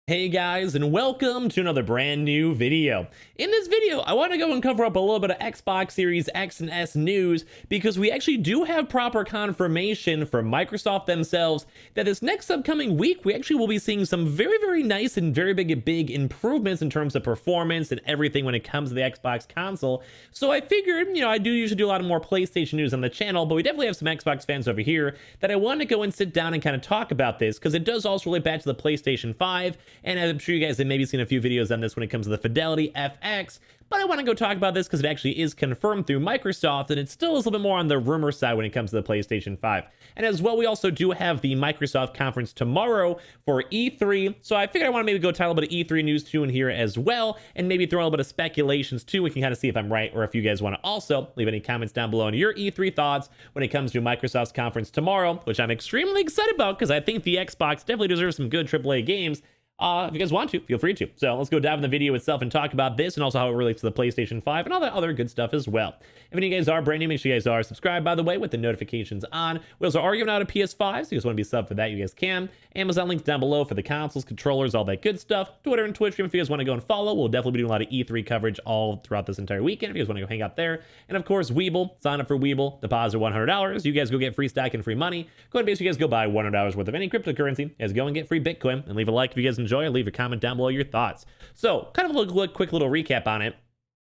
Hey guys, and welcome to another brand new video. In this video, I want to go and cover up a little bit of Xbox Series X and S news because we actually do have proper confirmation from Microsoft themselves that this next upcoming week, we actually will be seeing some very nice and very big improvements in terms of performance and everything when it comes to the Xbox console. So I figured, I do usually do a lot of more PlayStation news on the channel, but we definitely have some Xbox fans over here that I want to go and sit down and kind of talk about this because it does also relate back to the PlayStation 5. And I'm sure you guys have maybe seen a few videos on this when it comes to the Fidelity FX, but I want to go talk about this because it actually is confirmed through Microsoft, and it still is a little bit more on the rumor side when it comes to the PlayStation 5. And as well, we also do have the Microsoft conference tomorrow for E3, so I figured I want to maybe go tie a little bit of E3 news too in here as well, and maybe throw a little bit of speculations too. We can kind of see if I'm right, or if you guys want to also leave any comments down below on your E3 thoughts when it comes to Microsoft's conference tomorrow, which I'm extremely excited about because I think the Xbox definitely deserves some good AAA games. If you guys want to, feel free to. So let's go dive in the video itself and talk about this and also how it relates to the PlayStation 5 and all that other good stuff as well. If any of you guys are brand new, make sure you guys are subscribed, by the way, with the notifications on. We also are giving out a PS5, so if you guys want to be subbed for that, you guys can. Amazon links down below for the consoles, controllers, all that good stuff. Twitter and Twitch stream if you guys want to go and follow. We'll definitely be doing a lot of E3 coverage all throughout this entire weekend if you guys want to go hang out there. And of course, Weeble. Sign up for Weeble, deposit $100. You guys go get free stack and free money. Go ahead and basically you guys go buy $100 worth of any cryptocurrency. You guys go and get free Bitcoin and leave a like if you guys enjoy, or leave a comment down below your thoughts. So kind of a quick little recap on it.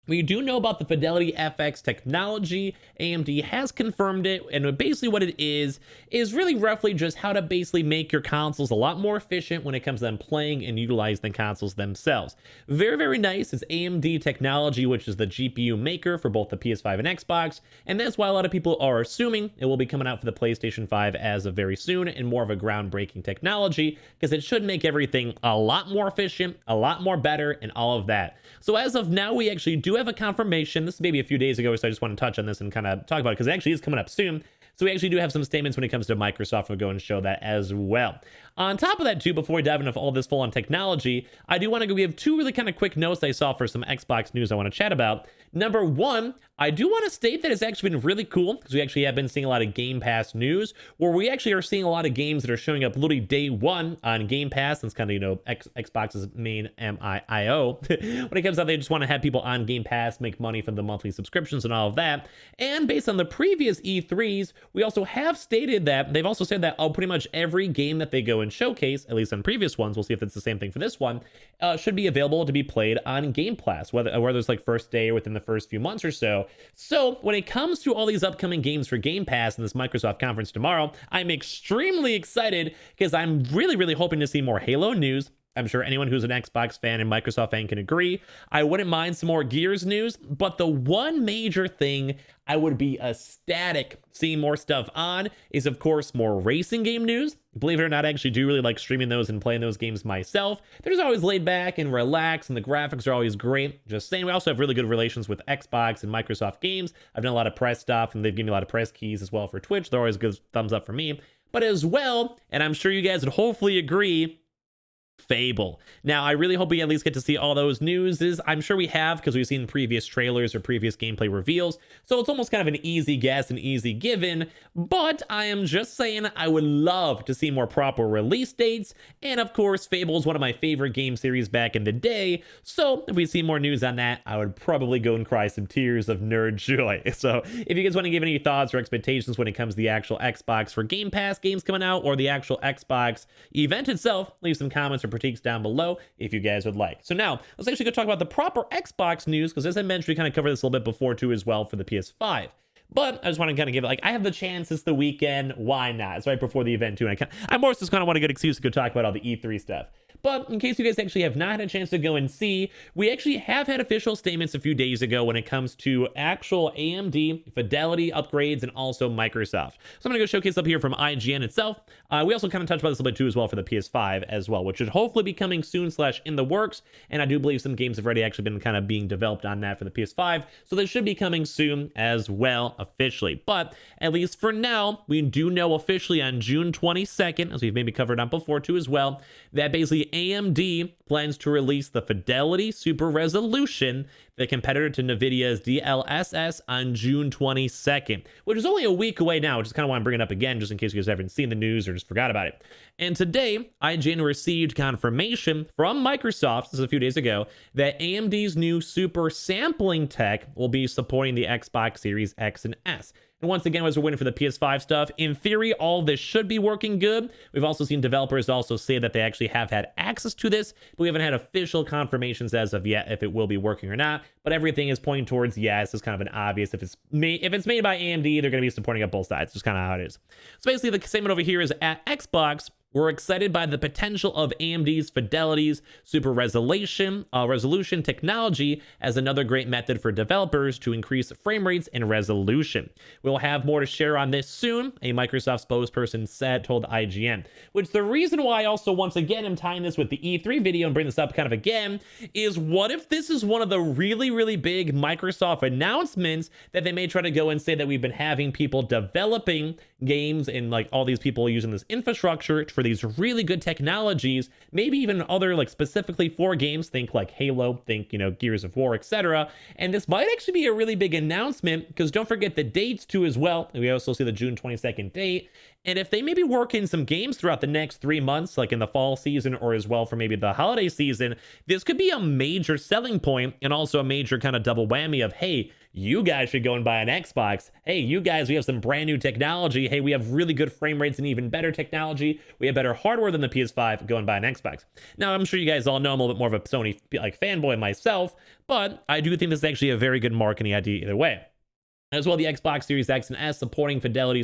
We do know about the Fidelity FX technology. AMD has confirmed it, and basically what it is really roughly just how to basically make your consoles a lot more efficient when it comes to them playing and utilizing the consoles themselves. Very nice. It's AMD technology, which is the GPU maker for both the PS5 and Xbox, and that's why a lot of people are assuming it will be coming out for the PlayStation 5 as of very soon, and more of a groundbreaking technology, because it should make everything a lot more efficient, a lot more better, and all of that. So as of now, we actually do have a confirmation. This is maybe a few days ago, so I just want to touch on this and kind of talk about it because it actually is coming up soon. So we actually do have some statements when it comes to Microsoft. We'll go and show that as well. On top of that too, before we dive into all this full-on technology, I do want to give two really kind of quick notes I saw for some Xbox news I want to chat about. Number one, I do want to state that it's actually been really cool because we actually have been seeing a lot of Game Pass news where we actually are seeing a lot of games that are showing up literally day one on Game Pass. It's kind of, Xbox's main MIO. When it comes out, they just want to have people on Game Pass make money from the monthly subscriptions and all of that. And based on the previous E3s, we also have stated that they've also said that pretty much every game that they go and showcase, at least on previous ones, we'll see if it's the same thing for this one, should be available to be played on Game Pass, whether it's like first day or within the first few months or so. So when it comes to all these upcoming games for Game Pass in this Microsoft conference tomorrow, I'm extremely excited because I'm really hoping to see more Halo news. I'm sure anyone who's an Xbox fan and Microsoft fan can agree. I wouldn't mind some more Gears news, but the one major thing I would be ecstatic seeing more stuff on is, of course, more racing game news. Believe it or not, I actually do really like streaming those and playing those games myself. They're just always laid back and relaxed, and the graphics are always great. Just saying, we also have really good relations with Xbox and Microsoft games. I've done a lot of press stuff, and they've given me a lot of press keys as well for Twitch. They're always good thumbs up for me. But as well, and I'm sure you guys would hopefully agree, Fable. Now, I really hope we at least get to see all those news. I'm sure we have because we've seen previous trailers or previous gameplay reveals. So it's almost kind of an easy guess, an easy given. But I am just saying I would love to see more proper release dates. And of course, Fable is one of my favorite game series back in the day. So if we see more news on that, I would probably go and cry some tears of nerd joy. So if you guys want to give any thoughts or expectations when it comes to the actual Xbox for Game Pass games coming out or the actual Xbox event itself, leave some comments or critiques down below if you guys would like. So now let's actually go talk about the proper Xbox news, because as I mentioned, we kind of covered this a little bit before too as well for the PS5. But I just want to kind of give it, I have the chance, it's the weekend, why not? It's right before the event too, and I more just kind of want a good excuse to go talk about all the E3 stuff. But in case you guys actually have not had a chance to go and see, we actually have had official statements a few days ago when it comes to actual AMD Fidelity upgrades and also Microsoft. So I'm going to go showcase up here from IGN itself. We also kind of touched about this a little bit too as well for the PS5 as well, which should hopefully be coming soon / in the works. And I do believe some games have already actually been kind of being developed on that for the PS5. So they should be coming soon as well officially. But at least for now, we do know officially on June 22nd, as we've maybe covered on before too as well, that basically AMD plans to release the Fidelity Super Resolution, the competitor to NVIDIA's DLSS, on June 22nd, which is only a week away now. Just kind of want to bring it up again, just in case you guys haven't seen the news or just forgot about it. And today, IGN received confirmation from Microsoft, this is a few days ago, that AMD's new super sampling tech will be supporting the Xbox Series X and S. And once again, as we're waiting for the PS5 stuff, in theory, all this should be working good. We've also seen developers also say that they actually have had access to this, but we haven't had official confirmations as of yet if it will be working or not. But everything is pointing towards yes. It's kind of an obvious. If it's made by AMD, they're going to be supporting it both sides. Just kind of how it is. So basically, the statement over here is at Xbox, we're excited by the potential of AMD's Fidelity's super resolution technology as another great method for developers to increase frame rates and resolution. We'll have more to share on this soon, a Microsoft spokesperson told IGN. Which the reason why I also, once again, am tying this with the E3 video and bring this up kind of again, is what if this is one of the really, really big Microsoft announcements that they may try to go and say that we've been having people developing games and like all these people using this infrastructure for these really good technologies, maybe even other like specifically for games, think like Halo, think, Gears of War, etc. And this might actually be a really big announcement because don't forget the dates too as well. We also see the June 22nd date. And if they maybe work in some games throughout the next 3 months, like in the fall season or as well for maybe the holiday season, this could be a major selling point and also a major kind of double whammy of, hey, you guys should go and buy an Xbox. Hey, you guys, we have some brand new technology. Hey, we have really good frame rates and even better technology. We have better hardware than the PS5. Go and buy an Xbox. Now, I'm sure you guys all know I'm a little bit more of a Sony fanboy myself, but I do think this is actually a very good marketing idea either way. As well, the Xbox Series X and S supporting Fidelity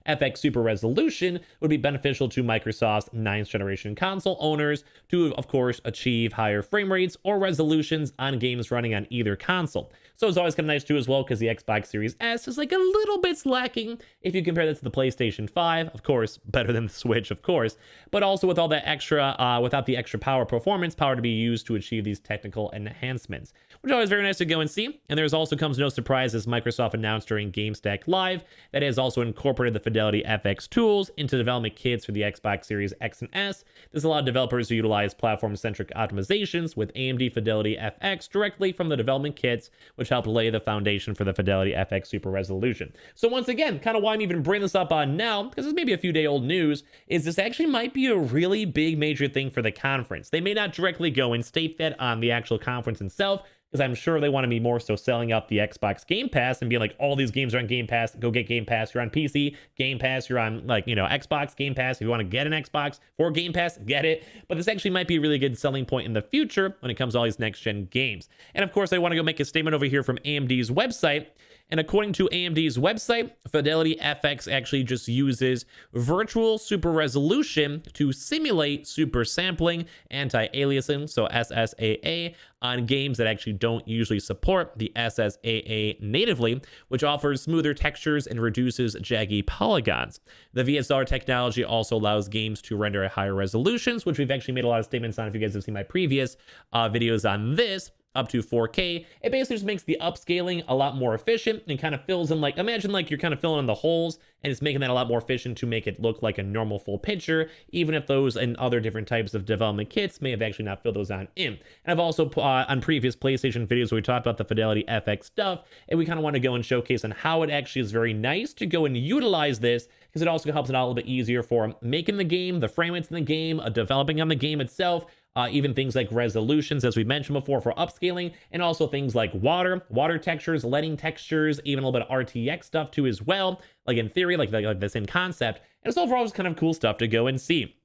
FX Super Resolution would be beneficial to Microsoft's 9th generation console owners to, of course, achieve higher frame rates or resolutions on games running on either console. So it's always kind of nice too as well because the Xbox Series S is like a little bit slacking if you compare that to the PlayStation 5, of course, better than the Switch, of course, but also with all that extra, without the extra performance power to be used to achieve these technical enhancements, which is always very nice to go and see. And there's also comes no surprise as Microsoft announced during GameStack Live that it has also incorporated the Fidelity FX tools into development kits for the Xbox Series X and S. This allows developers to utilize platform-centric optimizations with AMD Fidelity FX directly from the development kits, which help lay the foundation for the Fidelity FX Super Resolution. So once again, kind of why I'm even bringing this up on now, because it's maybe a few day old news, is this actually might be a really big major thing for the conference. They may not directly go and state that on the actual conference itself, because I'm sure they want to be more so selling out the Xbox Game Pass and being like, all these games are on Game Pass, go get Game Pass. You're on PC, Game Pass, you're on Xbox Game Pass. If you want to get an Xbox for Game Pass, get it. But this actually might be a really good selling point in the future when it comes to all these next-gen games. And of course, I want to go make a statement over here from AMD's website. And according to AMD's website, Fidelity FX actually just uses virtual super resolution to simulate super sampling, anti-aliasing, so SSAA, on games that actually don't usually support the SSAA natively, which offers smoother textures and reduces jaggy polygons. The VSR technology also allows games to render at higher resolutions, which we've actually made a lot of statements on if you guys have seen my previous videos on this, up to 4K. It basically just makes the upscaling a lot more efficient and kind of fills in, like, imagine like you're kind of filling in the holes and it's making that a lot more efficient to make it look like a normal full picture, even if those and other different types of development kits may have actually not filled those on in. And I've also on previous PlayStation videos where we talked about the Fidelity FX stuff, and we kind of want to go and showcase on how it actually is very nice to go and utilize this, because it also helps it out a little bit easier for making the game, the frame rates in the game, developing on the game itself, even things like resolutions, as we mentioned before, for upscaling, and also things like water textures, lighting textures, even a little bit of RTX stuff too as well, like in theory, like the same concept. And it's overall just kind of cool stuff to go and see.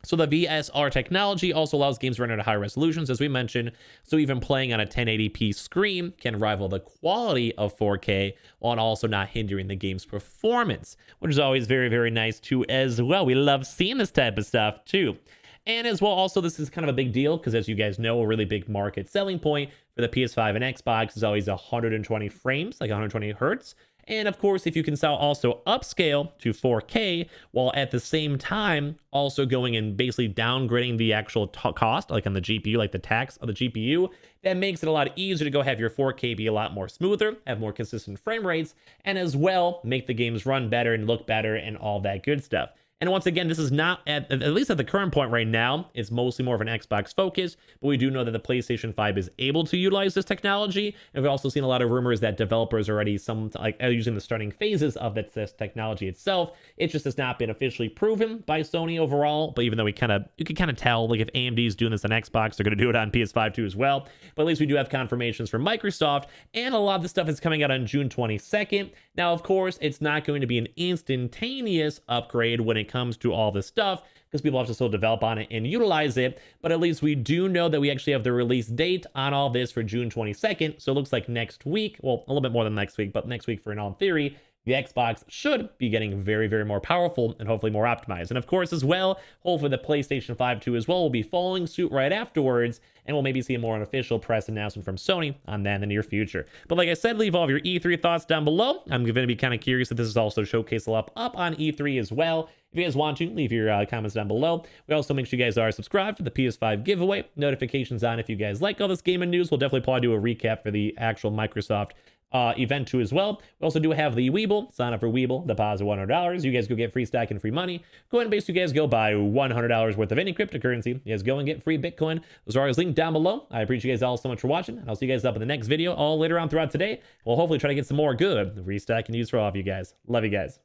So the VSR technology also allows games to run at high resolutions, as we mentioned, so even playing on a 1080p screen can rival the quality of 4K while also not hindering the game's performance, which is always very, very nice too as well. We love seeing this type of stuff too. And as well, also, this is kind of a big deal because, as you guys know, a really big market selling point for the PS5 and Xbox is always 120 frames, like 120 hertz. And of course, if you can also upscale to 4K while at the same time also going and basically downgrading the actual cost, like on the GPU, like the tax of the GPU, that makes it a lot easier to go have your 4K be a lot more smoother, have more consistent frame rates, and as well make the games run better and look better and all that good stuff. And once again, this is not, at least at the current point right now, it's mostly more of an Xbox focus, but we do know that the PlayStation 5 is able to utilize this technology. And we've also seen a lot of rumors that developers are already are using the starting phases of this technology itself. It just has not been officially proven by Sony overall, but even though you can kind of tell, like if AMD is doing this on Xbox, they're going to do it on PS5 too as well. But at least we do have confirmations from Microsoft, and a lot of the stuff is coming out on June 22nd. Now, of course, it's not going to be an instantaneous upgrade when it comes to all this stuff, because people have to still develop on it and utilize it, but at least we do know that we actually have the release date on all this for June 22nd, so it looks like next week, well, a little bit more than next week, but next week for in all theory, the Xbox should be getting very, very more powerful and hopefully more optimized. And of course, as well, hopefully the PlayStation 5 too as well will be following suit right afterwards, and we'll maybe see more an official press announcement from Sony on that in the near future. But like I said, leave all of your E3 thoughts down below. I'm going to be kind of curious if this is also showcased up on E3 as well. If you guys want to, leave your comments down below. We also make sure you guys are subscribed for the PS5 giveaway. Notifications on if you guys like all this gaming news. We'll definitely probably do a recap for the actual Microsoft event too as well. We also do have the Weeble. Sign up for Weeble, deposit $100. You guys go get free stack and free money. Go ahead and basically you guys go buy $100 worth of any cryptocurrency. You guys go and get free Bitcoin. Those are always linked down below. I appreciate you guys all so much for watching, and I'll see you guys up in the next video all later on throughout today. We'll hopefully try to get some more good restack and use for all of you guys. Love you guys.